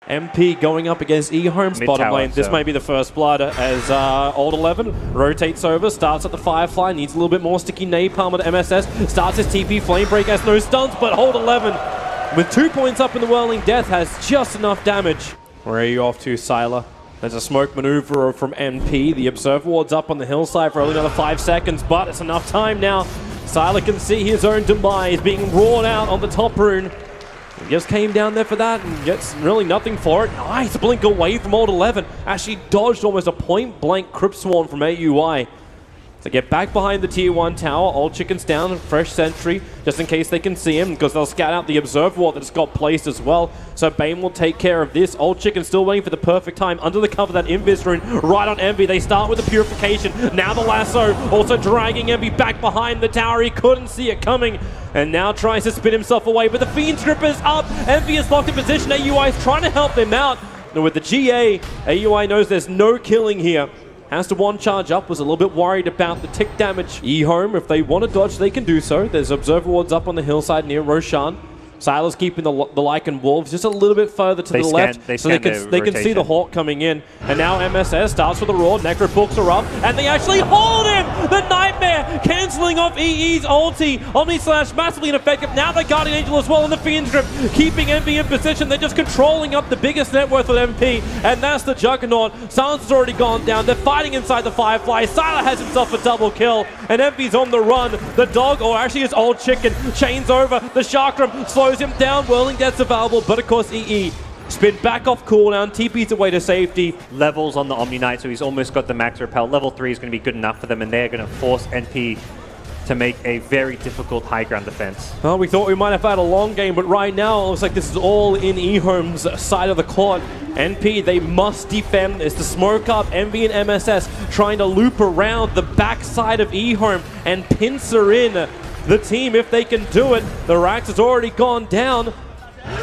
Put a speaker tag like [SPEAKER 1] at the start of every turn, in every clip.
[SPEAKER 1] MP going up against EHOME's bottom lane. This might be the first blood as Old 11 rotates over, starts at the Firefly, needs a little bit more sticky napalm at MSS, starts his TP flame break, has no stuns, but Old 11 with 2 points up in the Whirling Death has just enough damage. Where are you off to, Sylar? There's a smoke maneuver from MP. The Observer Ward's up on the hillside for only another 5 seconds, but it's enough time now. Sylar can see his own demise being roared out on the top rune. He just came down there for that and gets really nothing for it. Nice blink away from Old 11. Actually dodged almost a point-blank Crypt Swarm from AUI. To get back behind the tier 1 tower, Old Chicken's down, fresh sentry, just in case they can see him, because they'll scout out the Observer Ward that's got placed as well. So Bane will take care of this. Old Chicken still waiting for the perfect time, under the cover of that Invis rune, right on Envy. They start with the Purification, now the Lasso, also dragging Envy back behind the tower. He couldn't see it coming, and now tries to spin himself away, but the Fiend Stripper's up. Envy is locked in position, AUI is trying to help him out. And with the GA, AUI knows there's no killing here. Has to one charge up, was a little bit worried about the tick damage. EHOME, if they want to dodge, they can do so. There's Observer Wards up on the hillside near Roshan. Sylar's keeping the Lycan Wolves just a little bit further to the left, so they can see the Hawk coming in. And now MSS starts with the Roar, Necro books are up, and they actually hold him! The Nightmare cancelling off EE's ulti. Omni Slash massively ineffective. Now the Guardian Angel as well, and the Fiend Grip keeping MP in position. They're just controlling up the biggest net worth with MP, and that's the Juggernaut. Silence has already gone down. They're fighting inside the Firefly. Sylar has himself a double kill, and MP's on the run. The dog, or actually his Old Chicken, chains over. The Chakram slows him down. Whirling Death's available, but of course EE spin back off cooldown, TP's away to safety.
[SPEAKER 2] Levels on the Omni Knight, so he's almost got the max repel. Level 3 is going to be good enough for them, and they're going to force NP to make a very difficult high ground defense.
[SPEAKER 1] Well, we thought we might have had a long game, but right now it looks like this is all in EHOME's side of the court. NP, they must defend this. The smoke up, Envy and MSS trying to loop around the backside of EHOME and pincer in the team if they can do it. The Rax has already gone down.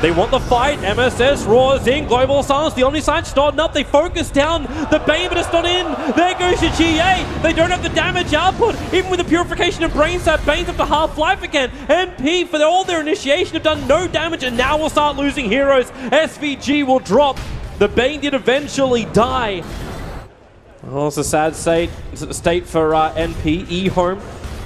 [SPEAKER 1] They want the fight. MSS roars in. Global Silence. The Omni Sight starting up. They focus down the Bane, but it's not in. There goes your GA. They don't have the damage output. Even with the Purification and Brain Sap, Bane's up to half-life again. MP, for all their initiation, have done no damage, and now we'll start losing heroes. SVG will drop. The Bane did eventually die. Oh, it's a sad state for NP. EHOME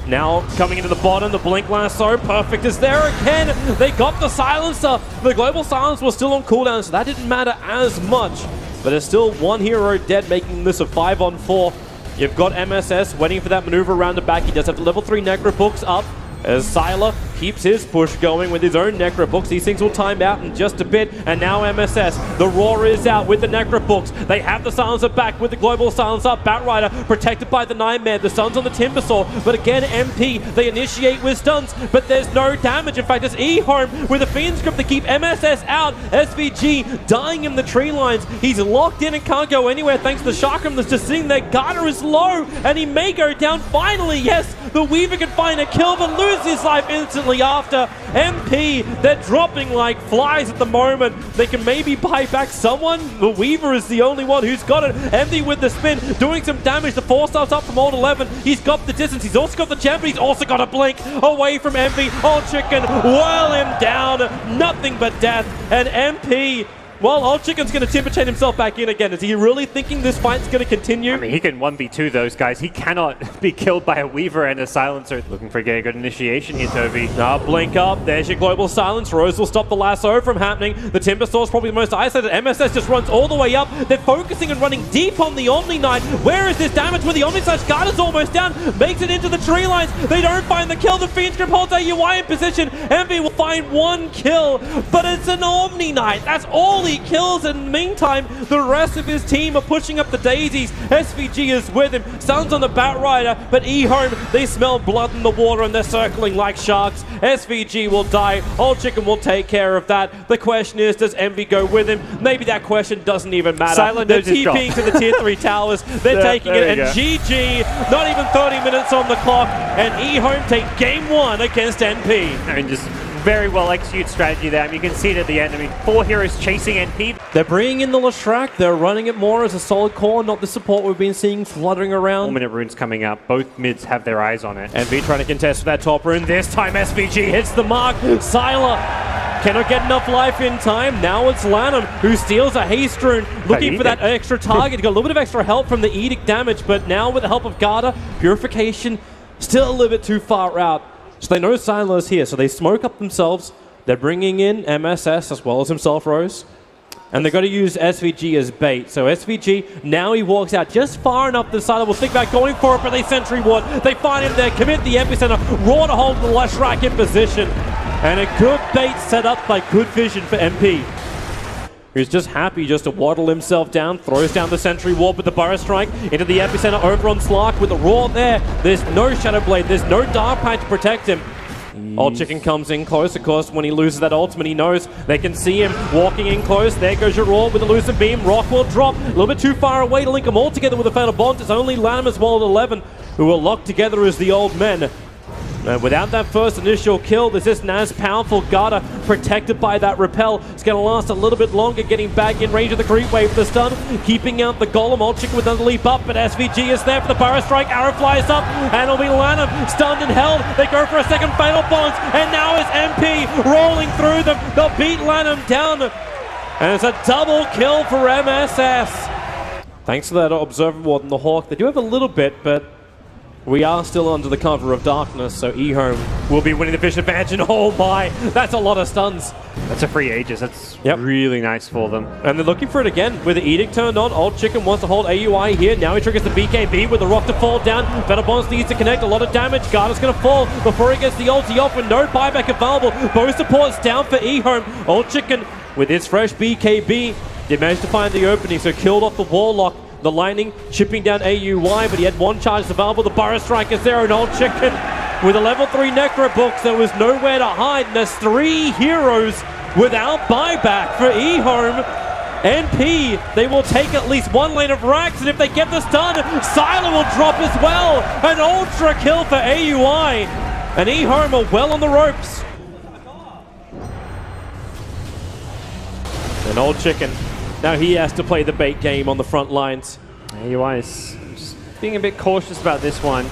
[SPEAKER 1] now coming into the bottom, the Blink Lasso, perfect is there again. They got the Silencer. The Global Silence was still on cooldown, so that didn't matter as much. But there's still one hero dead, making this a 5-on-4. You've got MSS waiting for that maneuver around the back. He does have the level 3 Necro books up, as Sylar keeps his push going with his own Necro books. These things will time out in just a bit. And now MSS, the Roar is out with the Necro books. They have the Silencer back with the Global Silence up. Batrider protected by the Nightmare. The Sun's on the Timbersaw, but again MP, they initiate with stuns, but there's no damage. In fact, it's EHOME with a Fiend Script to keep MSS out. SVG dying in the tree lines. He's locked in and can't go anywhere thanks to the Chakram that's just sitting there. Garter is low, and he may go down finally. Yes, the Weaver can find a kill, but loses his life instantly after. MP, they're dropping like flies at the moment. They can maybe buy back someone. The Weaver is the only one who's got it. Envy with the spin, doing some damage. The 4-star's up from Old 11. He's got the distance. He's also got the jump, but he's also got a blink away from Envy. Old Chicken, whirl him down. Nothing but death. And MP, well, Old Chicken's going to timber chain himself back in again. Is he really thinking this fight's going to continue?
[SPEAKER 2] I mean, he can 1v2 those guys. He cannot be killed by a Weaver and a Silencer. Looking for a good initiation here, Toby.
[SPEAKER 1] Blink up. There's your Global Silence. Rose will stop the Lasso from happening. The Timbersaw's probably the most isolated. MSS just runs all the way up. They're focusing and running deep on the Omni Knight. Where is this damage? Where the Omni Slash Guard is almost down. Makes it into the tree lines. They don't find the kill. The Fiend Script holds AUI in position. Envy will find one kill, but it's an Omni Knight. That's all he kills. In the meantime, the rest of his team are pushing up the daisies. SVG is with him. Sun's on the Batrider, but EHOME, they smell blood in the water and they're circling like sharks. SVG will die. Old Chicken will take care of that. The question is, does Envy go with him? Maybe that question doesn't even matter.
[SPEAKER 2] Silent
[SPEAKER 1] they're TPing to the tier 3 towers. They're taking it, and GG, not even 30 minutes on the clock, and EHOME take game 1 against NP.
[SPEAKER 2] I mean, just very well executed strategy there. I mean, you can see it at the end. I mean, 4 heroes chasing NP.
[SPEAKER 1] They're bringing in the Leshrac. They're running it more as a solid core, not the support we've been seeing fluttering around.
[SPEAKER 2] 4-minute runes coming up. Both mids have their eyes on it.
[SPEAKER 1] NP trying to contest for that top rune. This time SVG hits the mark. Sylar Cannot get enough life in time. Now it's Lanham who steals a haste rune, looking for that extra target. Got a little bit of extra help from the Edict damage, but now with the help of Garda, Purification still a little bit too far out. So they know Siler is here, so they smoke up themselves. They're bringing in MSS as well as himself, Rose. And they're going to use SVG as bait. So SVG, now he walks out just far enough that Siler will think about going for it, but they sentry ward. They find him there, commit the epicenter, raw to hold the Lush Rack in position. And a good bait set up by good vision for MP. He's just happy just to waddle himself down, throws down the sentry ward with the Burrow Strike into the epicenter over on Slark with the raw there. There's no Shadow Blade, there's no Dark Pine to protect him. Old Chicken comes in close, of course. When he loses that ultimate, he knows they can see him walking in close. There goes your Raw with the elusive beam. Rock will drop a little bit too far away to link them all together with a Fatal Bond. It's only Lanham as well at 11 who are locked together as the old men. Without that first initial kill, this isn't as powerful. Garda protected by that repel. It's going to last a little bit longer, getting back in range of the creep wave. The stun, keeping out the Golem. Old Chicken with another leap up, but SVG is there for the Burrow Strike. Arrow flies up, and it'll be Lanham stunned and held. They go for a second Fatal Bond, and now it's MP rolling through them. They'll beat Lanham down, and it's a double kill for MSS. Thanks to that Observer Ward and the Hawk. They do have a little bit, but we are still under the cover of darkness, so EHOME will be winning the fish advantage, and oh my, that's a lot of stuns.
[SPEAKER 2] That's a free Aegis. That's really nice for them.
[SPEAKER 1] And they're looking for it again. With the Edict turned on, Old Chicken wants to hold AUI here. Now he triggers the BKB with the rock to fall down. Fatal Bonds needs to connect. A lot of damage. Garda's going to fall before he gets the ulti off with no buyback available. Both supports down for EHOME. Old Chicken with his fresh BKB did manage to find the opening, so killed off the Warlock. The Lightning chipping down AUI, but he had one charge available. The Burrow Strike is there, and Old Chicken with a level 3 Necro Books. There was nowhere to hide, and there's 3 heroes without buyback for EHOME. NP, they will take at least 1 lane of racks, and if they get this done, Siler will drop as well. An ultra kill for AUI, and EHOME are well on the ropes. And Old Chicken, now he has to play the bait game on the front lines.
[SPEAKER 2] AUI is just being a bit cautious about this one.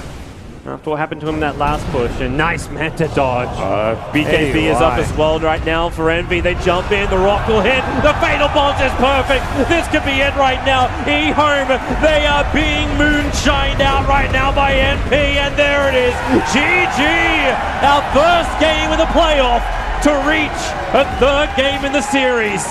[SPEAKER 2] After what happened to him in that last push, and nice Manta dodge.
[SPEAKER 1] BKB is up as well right now for Envy. They jump in, the rock will hit. The Fatal Bonds is perfect. This could be it right now. EHOME, they are being moonshined out right now by NP, and there it is. GG! Our first game in the playoff to reach a 3rd game in the series.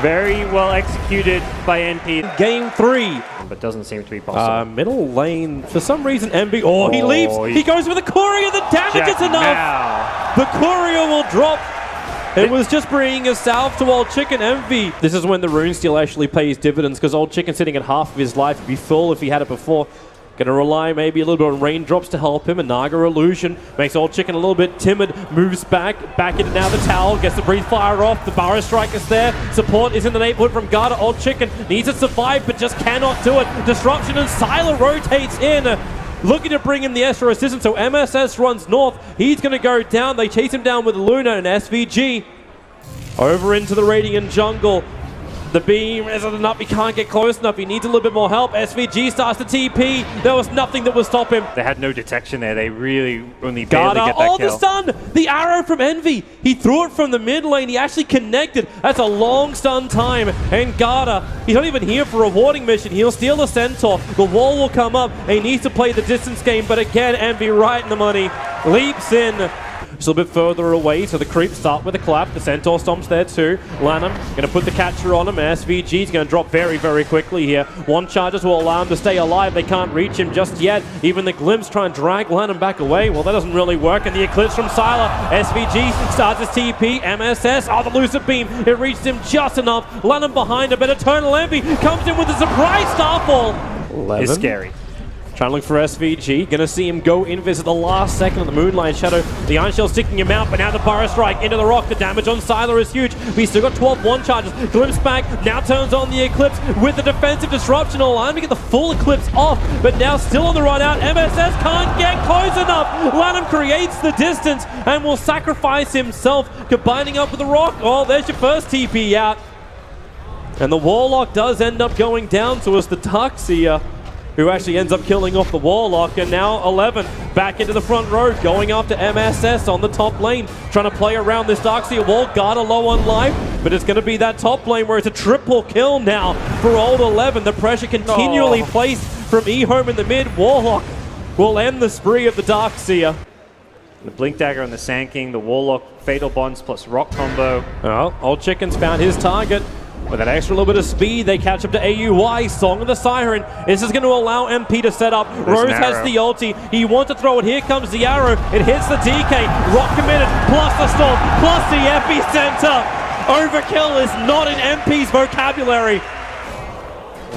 [SPEAKER 2] Very well executed by NP.
[SPEAKER 1] Game 3.
[SPEAKER 2] But doesn't seem to be possible.
[SPEAKER 1] Middle lane, for some reason, MB. Oh, he leaps. He goes with a courier. The damage is enough.
[SPEAKER 2] Now.
[SPEAKER 1] The courier will drop. It was just bringing a salve to Old Chicken. Envy. This is when the rune steal actually pays dividends, because Old Chicken sitting at half of his life would be full if he had it before. Gonna rely maybe a little bit on raindrops to help him. A Naga illusion makes Old Chicken a little bit timid. Moves back into now the tower. Gets the breathe fire off. The Burrow Strike is there. Support is in the neighborhood from Garda. Old Chicken needs to survive, but just cannot do it. Disruption, and Siler rotates in. Looking to bring in the extra assistance, so MSS runs north. He's gonna go down. They chase him down with Luna and SVG. Over into the Radiant jungle. The beam isn't enough. He can't get close enough. He needs a little bit more help. SVG starts to TP. There was nothing that would stop him.
[SPEAKER 2] They had no detection there. They really only barely get that kill.
[SPEAKER 1] The stun! The arrow from Envy. He threw it from the mid lane. He actually connected. That's a long stun time. And Garda, he's not even here for a rewarding mission. He'll steal the Centaur. The wall will come up. And he needs to play the distance game. But again, Envy right in the money. Leaps in. Just a little bit further away, so the creeps start with a clap. The Centaur stomps there too. Lanham going to put the catcher on him. SVG's going to drop very, very quickly here. One charges will allow him to stay alive. They can't reach him just yet. Even the glimpse try and drag Lanham back away. Well, that doesn't really work. And the Eclipse from Siler. SVG starts his TP. MSS, oh, the elusive beam. It reached him just enough. Lanham behind him, but Eternal Envy comes in with a surprise starfall. 11.
[SPEAKER 2] It's scary.
[SPEAKER 1] Trying to look for SVG. Gonna see him go invis at the last second of the Moonlight Shadow. The Iron Shell sticking him out, but now the Burrow Strike into the rock. The damage on Siler is huge. But he's still got 12 one charges. Glimpse back, now turns on the Eclipse with the defensive disruption. Allowing him to get the full Eclipse off, but now still on the run out. MSS can't get close enough. Lanham creates the distance and will sacrifice himself, combining up with the rock. Oh, there's your first TP out. And the Warlock does end up going down, so it's the Darkseer who actually ends up killing off the Warlock. And now 11 back into the front row, going after MSS on the top lane, trying to play around this Darkseer wall. Garda low on life, but it's going to be that top lane where it's a triple kill now for old 11. The pressure continually placed from EHOME in the mid. Warlock will end the spree of the Darkseer.
[SPEAKER 2] The Blink Dagger on the Sand King, the Warlock, Fatal Bonds plus Rock combo.
[SPEAKER 1] Well, Old Chicken's found his target. With that extra little bit of speed, they catch up to AUY. Song of the Siren. This is going to allow MP to set up. Rose has the ulti. He wants to throw it. Here comes the arrow. It hits the DK. Rock committed, plus the storm, plus the epicenter. Overkill is not in MP's vocabulary.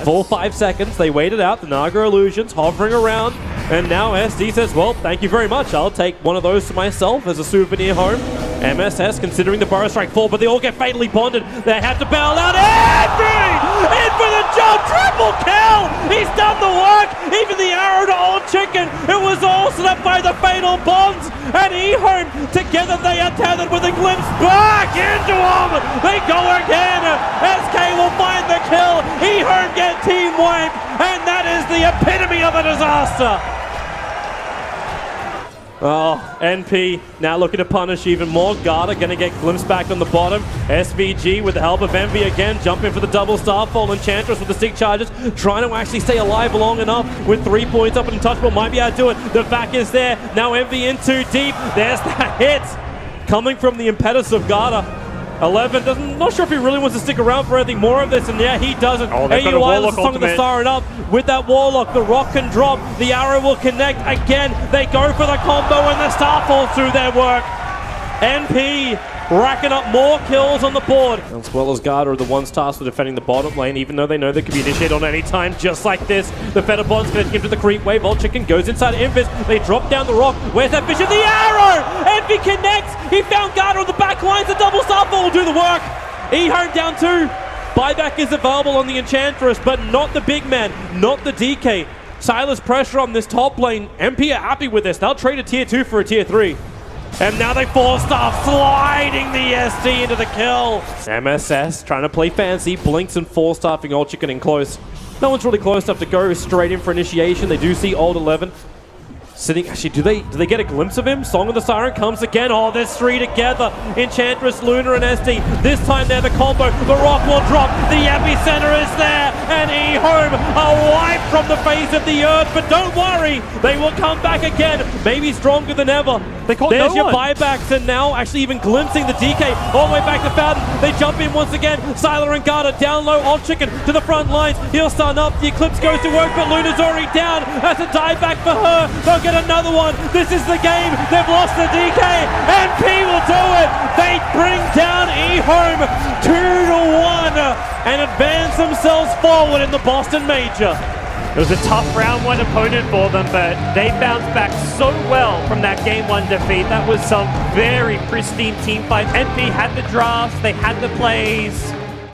[SPEAKER 1] Full 5 seconds. They waited out. The Naga illusions hovering around. And now SD says, well, thank you very much. I'll take one of those to myself as a souvenir home. MSS considering the Burrow Strike fall, but they all get fatally bonded. They have to bail out. Andy! In for the jump! Triple kill! He's done the work! Even the arrow to Old Chicken. It was all set up by the Fatal Bonds. And EHOME, together they are tethered with a glimpse back into him! They go again! SK will find the kill! EHOME get team wiped! And that is the epitome of a disaster! Oh, NP now looking to punish even more. Garda going to get glimpsed back on the bottom. SVG with the help of Envy again, jumping for the double Starfall. Enchantress with the stick charges, trying to actually stay alive long enough with 3 points up and untouchable. Might be able to do it. The back is there. Now Envy in too deep. There's that hit coming from the impetus of Garda. 11 not sure if he really wants to stick around for anything more of this, and yeah, he doesn't.
[SPEAKER 2] Oh, they've got a Warlock
[SPEAKER 1] Song of the Siren up with that Warlock. The Rock can drop. The arrow will connect again. They go for the combo, and the Starfalls through their work. NP racking up more kills on the board. As well as Garda are the ones tasked with defending the bottom lane, even though they know they could be initiated on any time, just like this. The Feather Bond's going to give to the creep wave. Old Chicken goes inside Invis. They drop down the rock. Where's that vision? The arrow! Envy connects! He found Garda on the back lines. The double Starfall will do the work. EHOME down 2. Buyback is available on the Enchantress, but not the big man, not the DK. Silas pressure on this top lane. MP are happy with this. They'll trade a tier 2 for a tier 3. And now they force staff, sliding the SD into the kill. MSS trying to play fancy, blinks and force staffing Old Chicken in close. No one's really close enough to go straight in for initiation. They do see Old 11 sitting. Actually, do they get a glimpse of him? Song of the Siren comes again. Oh, there's 3 together. Enchantress, Luna, and SD. This time they're the combo. The Rock will drop. The epicenter is there. And EHOME are wiped from the face of the earth. But don't worry, they will come back again. Maybe stronger than ever. There's your buybacks, and now actually even glimpsing the DK all the way back to Fountain. They jump in once again. Sylar and Garda down low. Old Chicken to the front lines. He'll stun up. The Eclipse goes to work, but Luna's already down. That's a dive back for her. They'll get another one. This is the game. They've lost the DK. NP will do it. They bring down EHOME 2-1 and advance themselves forward in the Boston Major.
[SPEAKER 2] It was a tough round 1 opponent for them, but they bounced back so well from that game 1 defeat. That was some very pristine team fight. NP had the drafts, they had the plays.